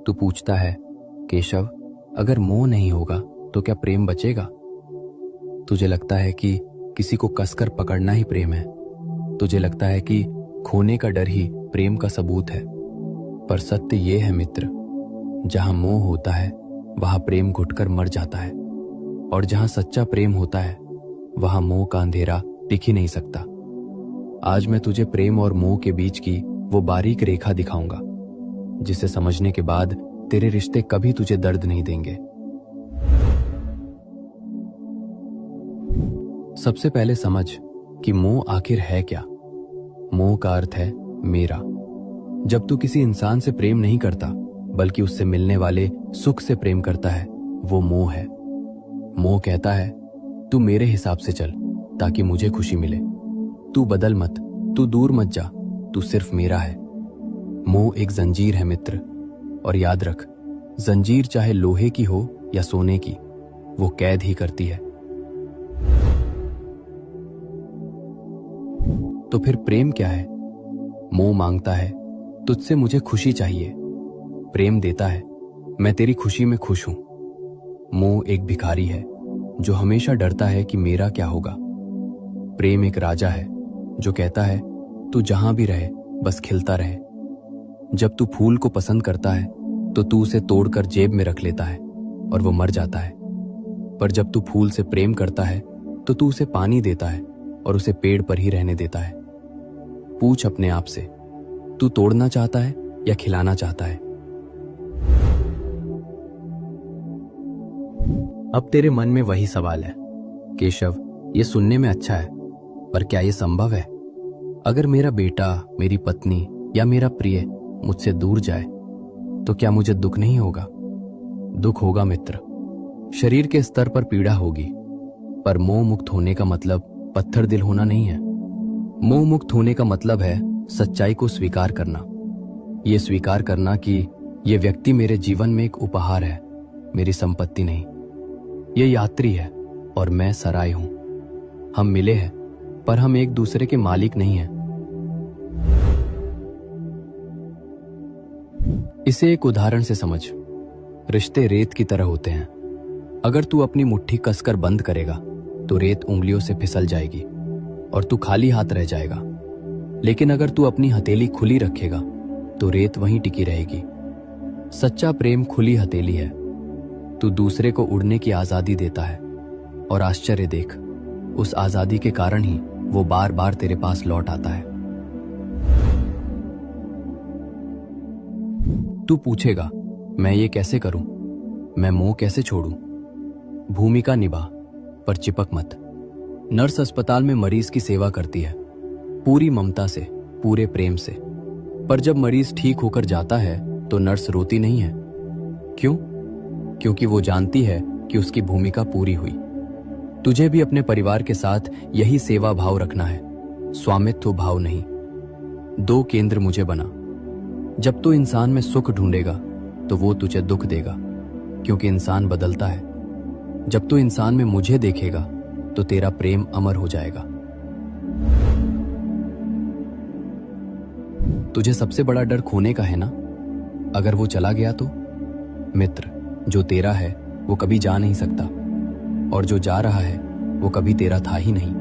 तू पूछता है, केशव, अगर मोह नहीं होगा तो क्या प्रेम बचेगा? तुझे लगता है कि किसी को कसकर पकड़ना ही प्रेम है। तुझे लगता है कि खोने का डर ही प्रेम का सबूत है। पर सत्य ये है मित्र, जहां मोह होता है वहां प्रेम घुटकर मर जाता है, और जहां सच्चा प्रेम होता है वहां मोह का अंधेरा टिक ही नहीं सकता। आज मैं तुझे प्रेम और मोह के बीच की वो बारीक रेखा दिखाऊंगा, जिसे समझने के बाद तेरे रिश्ते कभी तुझे दर्द नहीं देंगे। सबसे पहले समझ कि मोह आखिर है क्या। मोह का अर्थ है मेरा। जब तू किसी इंसान से प्रेम नहीं करता बल्कि उससे मिलने वाले सुख से प्रेम करता है, वो मोह है। मोह कहता है, तू मेरे हिसाब से चल ताकि मुझे खुशी मिले। तू बदल मत, तू दूर मत जा, तू सिर्फ मेरा है। मोह एक जंजीर है मित्र, और याद रख, जंजीर चाहे लोहे की हो या सोने की, वो कैद ही करती है। तो फिर प्रेम क्या है? मोह मांगता है, तुझसे मुझे खुशी चाहिए। प्रेम देता है, मैं तेरी खुशी में खुश हूं। मोह एक भिखारी है जो हमेशा डरता है कि मेरा क्या होगा। प्रेम एक राजा है जो कहता है, तू जहां भी रहे बस खिलता रहे। जब तू फूल को पसंद करता है तो तू उसे तोड़कर जेब में रख लेता है और वो मर जाता है। पर जब तू फूल से प्रेम करता है तो तू उसे पानी देता है और उसे पेड़ पर ही रहने देता है। पूछ अपने आप से, तू तोड़ना चाहता है या खिलाना चाहता है? अब तेरे मन में वही सवाल है, केशव, ये सुनने में अच्छा है, पर क्या ये संभव है? अगर मेरा बेटा, मेरी पत्नी या मेरा प्रिय मुझसे दूर जाए तो क्या मुझे दुख नहीं होगा? दुख होगा मित्र, शरीर के स्तर पर पीड़ा होगी, पर मोह मुक्त होने का मतलब पत्थर दिल होना नहीं है। मोह मुक्त होने का मतलब है सच्चाई को स्वीकार करना। ये स्वीकार करना कि ये व्यक्ति मेरे जीवन में एक उपहार है, मेरी संपत्ति नहीं। ये यात्री है और मैं सराय हूं। हम मिले हैं पर हम एक दूसरे के मालिक नहीं हैं। इसे एक उदाहरण से समझ। रिश्ते रेत की तरह होते हैं। अगर तू अपनी मुट्ठी कसकर बंद करेगा तो रेत उंगलियों से फिसल जाएगी और तू खाली हाथ रह जाएगा। लेकिन अगर तू अपनी हथेली खुली रखेगा तो रेत वहीं टिकी रहेगी। सच्चा प्रेम खुली हथेली है। तू दूसरे को उड़ने की आजादी देता है, और आश्चर्य देख, उस आजादी के कारण ही वो बार बार तेरे पास लौट आता है। तू पूछेगा, मैं ये कैसे करूं? मैं मोह कैसे छोड़ूं? भूमिका निभा, पर चिपक मत। नर्स अस्पताल में मरीज की सेवा करती है, पूरी ममता से, पूरे प्रेम से। पर जब मरीज ठीक होकर जाता है तो नर्स रोती नहीं है। क्यों? क्योंकि वो जानती है कि उसकी भूमिका पूरी हुई। तुझे भी अपने परिवार के साथ यही सेवा भाव रखना है, स्वामित्व भाव नहीं। दो केंद्र मुझे बना। जब तू इंसान में सुख ढूंढेगा तो वो तुझे दुख देगा, क्योंकि इंसान बदलता है। जब तू इंसान में मुझे देखेगा तो तेरा प्रेम अमर हो जाएगा। तुझे सबसे बड़ा डर खोने का है ना? अगर वो चला गया तो? मित्र, जो तेरा है वो कभी जा नहीं सकता, और जो जा रहा है वो कभी तेरा था ही नहीं।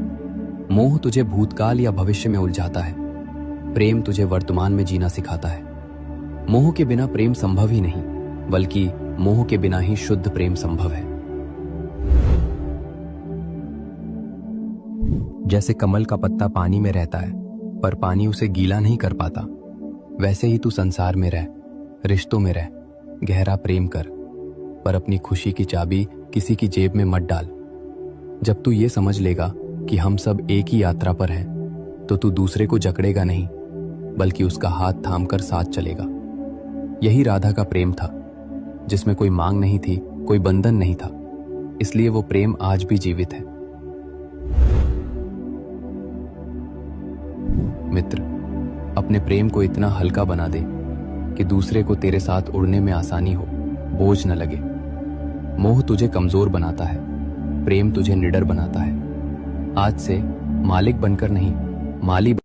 मोह तुझे भूतकाल या भविष्य में उलझाता है, प्रेम तुझे वर्तमान में जीना सिखाता है। मोह के बिना प्रेम संभव ही नहीं, बल्कि मोह के बिना ही शुद्ध प्रेम संभव है। जैसे कमल का पत्ता पानी में रहता है पर पानी उसे गीला नहीं कर पाता, वैसे ही तू संसार में रह, रिश्तों में रह, गहरा प्रेम कर, पर अपनी खुशी की चाबी किसी की जेब में मत डाल। जब तू ये समझ लेगा कि हम सब एक ही यात्रा पर हैं, तो तू दूसरे को जकड़ेगा नहीं, बल्कि उसका हाथ थामकर साथ चलेगा। यही राधा का प्रेम था, जिसमें कोई मांग नहीं थी, कोई बंधन नहीं था, इसलिए वो प्रेम आज भी जीवित है। मित्र, अपने प्रेम को इतना हल्का बना दे कि दूसरे को तेरे साथ उड़ने में आसानी हो, बोझ न लगे। मोह तुझे कमजोर बनाता है, प्रेम तुझे निडर बनाता है। आज से मालिक बनकर नहीं, माली